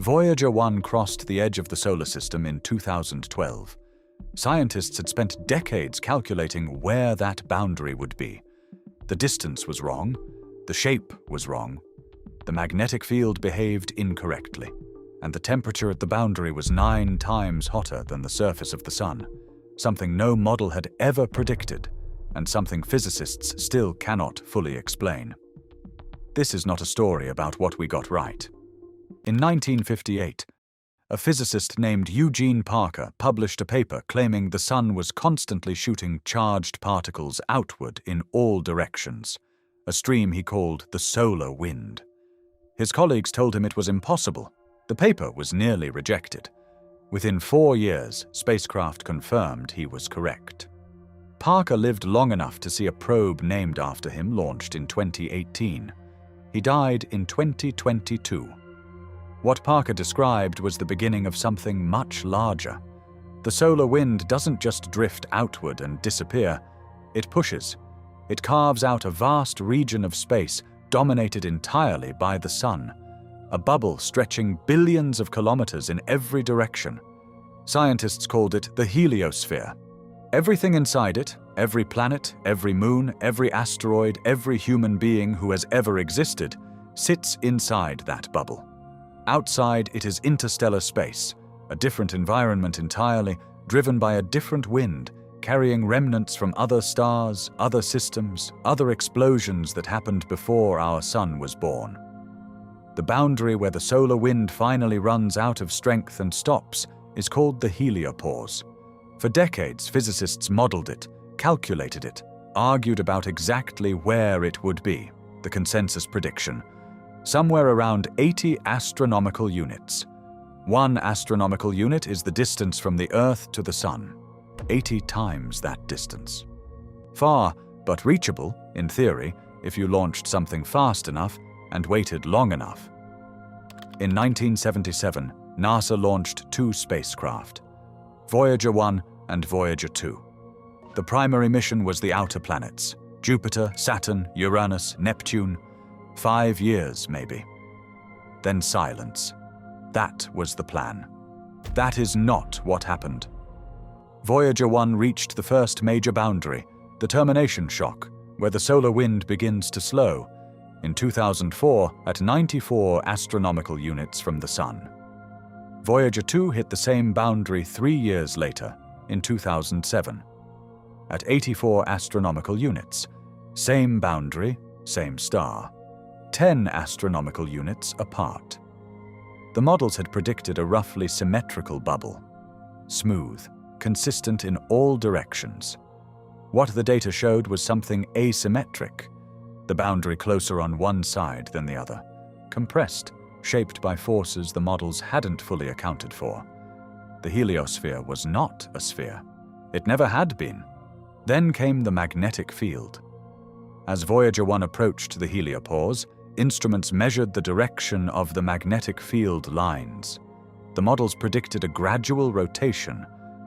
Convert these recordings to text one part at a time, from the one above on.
Voyager 1 crossed the edge of the solar system in 2012. Scientists had spent decades calculating where that boundary would be. The distance was wrong, the shape was wrong, the magnetic field behaved incorrectly, and the temperature at the boundary was 9 times hotter than the surface of the Sun, something no model had ever predicted, and something physicists still cannot fully explain. This is not a story about what we got right. In 1958, a physicist named Eugene Parker published a paper claiming the Sun was constantly shooting charged particles outward in all directions, a stream he called the solar wind. His colleagues told him it was impossible. The paper was nearly rejected. Within 4 years, spacecraft confirmed he was correct. Parker lived long enough to see a probe named after him launched in 2018. He died in 2022. What Parker described was the beginning of something much larger. The solar wind doesn't just drift outward and disappear. It pushes. It carves out a vast region of space dominated entirely by the Sun, a bubble stretching billions of kilometers in every direction. Scientists called it the Heliosphere. Everything inside it, every planet, every moon, every asteroid, every human being who has ever existed, sits inside that bubble. Outside, it is interstellar space, a different environment entirely, driven by a different wind, carrying remnants from other stars, other systems, other explosions that happened before our Sun was born. The boundary where the solar wind finally runs out of strength and stops is called the Heliopause. For decades, physicists modeled it, calculated it, argued about exactly where it would be, the consensus prediction. Somewhere around 80 astronomical units. 1 astronomical unit is the distance from the Earth to the Sun. 80 times that distance. Far, but reachable, in theory, if you launched something fast enough and waited long enough. In 1977, NASA launched 2 spacecraft, Voyager 1 and Voyager 2. The primary mission was the outer planets, Jupiter, Saturn, Uranus, Neptune. 5 years, maybe. Then silence. That was the plan. That is not what happened. Voyager 1 reached the first major boundary, the termination shock, where the solar wind begins to slow, in 2004 at 94 astronomical units from the Sun. Voyager 2 hit the same boundary 3 years later, in 2007. At 84 astronomical units, same boundary, same star. 10 astronomical units apart. The models had predicted a roughly symmetrical bubble, smooth, consistent in all directions. What the data showed was something asymmetric, the boundary closer on one side than the other, compressed, shaped by forces the models hadn't fully accounted for. The heliosphere was not a sphere. It never had been. Then came the magnetic field. As Voyager 1 approached the heliopause, instruments measured the direction of the magnetic field lines. The models predicted a gradual rotation,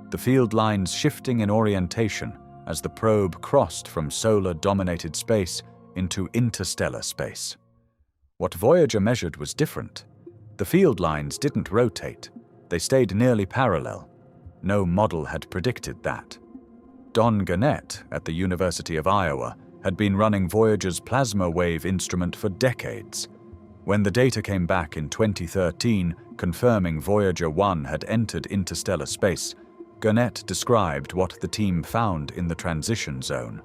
the field lines shifting in orientation as the probe crossed from solar-dominated space into interstellar space. What Voyager measured was different. The field lines didn't rotate. They stayed nearly parallel. No model had predicted that. Don Gannett at the University of Iowa had been running Voyager's plasma wave instrument for decades. When the data came back in 2013, confirming Voyager 1 had entered interstellar space, Gannett described what the team found in the transition zone,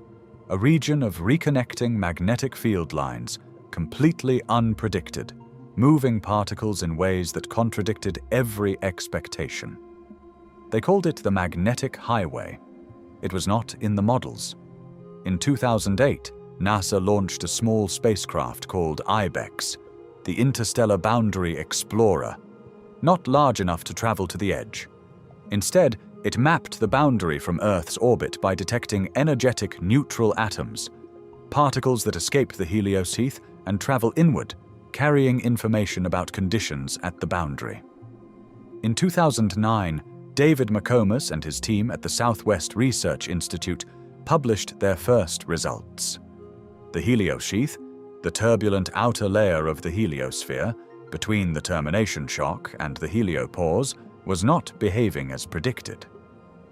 a region of reconnecting magnetic field lines, completely unpredicted, moving particles in ways that contradicted every expectation. They called it the magnetic highway. It was not in the models. In 2008, NASA launched a small spacecraft called IBEX, the Interstellar Boundary Explorer, not large enough to travel to the edge. Instead, it mapped the boundary from Earth's orbit by detecting energetic neutral atoms, particles that escape the heliosheath and travel inward, carrying information about conditions at the boundary. In 2009, David McComas and his team at the Southwest Research Institute published their first results. The heliosheath, the turbulent outer layer of the heliosphere, between the termination shock and the heliopause was not behaving as predicted.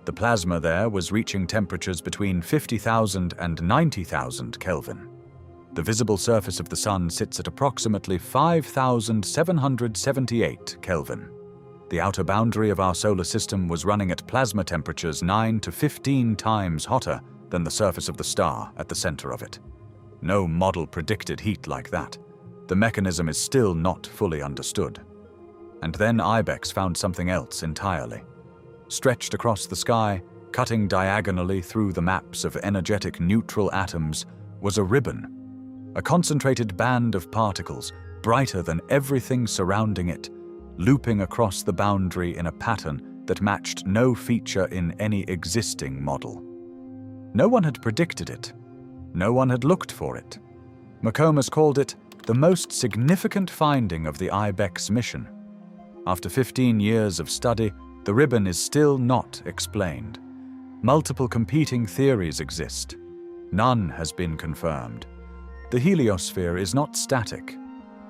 The plasma there was reaching temperatures between 50,000 and 90,000 Kelvin. The visible surface of the Sun sits at approximately 5,778 Kelvin. The outer boundary of our solar system was running at plasma temperatures 9 to 15 times hotter than the surface of the star at the center of it. No model predicted heat like that. The mechanism is still not fully understood. And then Ibex found something else entirely. Stretched across the sky, cutting diagonally through the maps of energetic neutral atoms, was a ribbon. A concentrated band of particles, brighter than everything surrounding it, looping across the boundary in a pattern that matched no feature in any existing model. No one had predicted it. No one had looked for it. McComas called it the most significant finding of the Ibex mission. After 15 years of study, the ribbon is still not explained. Multiple competing theories exist. None has been confirmed. The heliosphere is not static.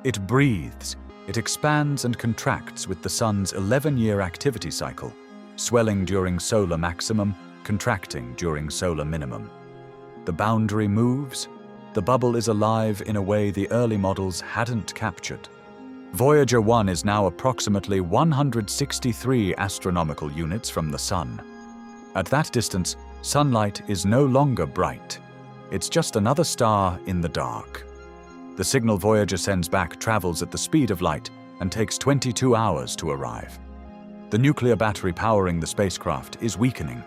It breathes. It expands and contracts with the Sun's 11-year activity cycle, swelling during solar maximum, contracting during solar minimum. The boundary moves. The bubble is alive in a way the early models hadn't captured. Voyager 1 is now approximately 163 astronomical units from the Sun. At that distance, sunlight is no longer bright. It's just another star in the dark. The signal Voyager sends back travels at the speed of light and takes 22 hours to arrive. The nuclear battery powering the spacecraft is weakening.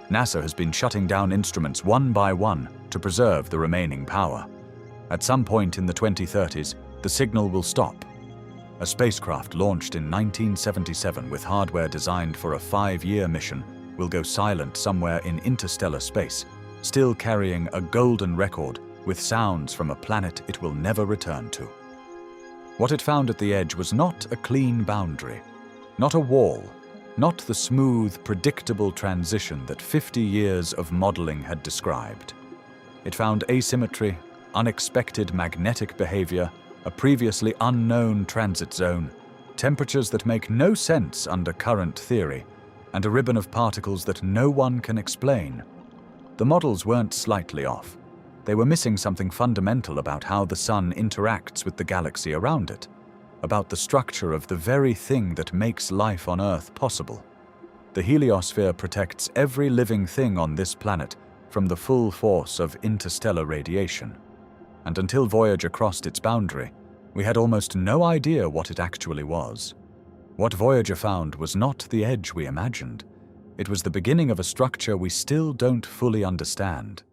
NASA has been shutting down instruments one by one to preserve the remaining power. At some point in the 2030s, the signal will stop. A spacecraft launched in 1977 with hardware designed for a 5-year mission will go silent somewhere in interstellar space, still carrying a golden record with sounds from a planet it will never return to. What it found at the edge was not a clean boundary, not a wall, not the smooth, predictable transition that 50 years of modeling had described. It found asymmetry, unexpected magnetic behavior, a previously unknown transit zone, temperatures that make no sense under current theory, and a ribbon of particles that no one can explain. The models weren't slightly off. They were missing something fundamental about how the Sun interacts with the galaxy around it, about the structure of the very thing that makes life on Earth possible. The heliosphere protects every living thing on this planet from the full force of interstellar radiation. And until Voyager crossed its boundary, we had almost no idea what it actually was. What Voyager found was not the edge we imagined. It was the beginning of a structure we still don't fully understand.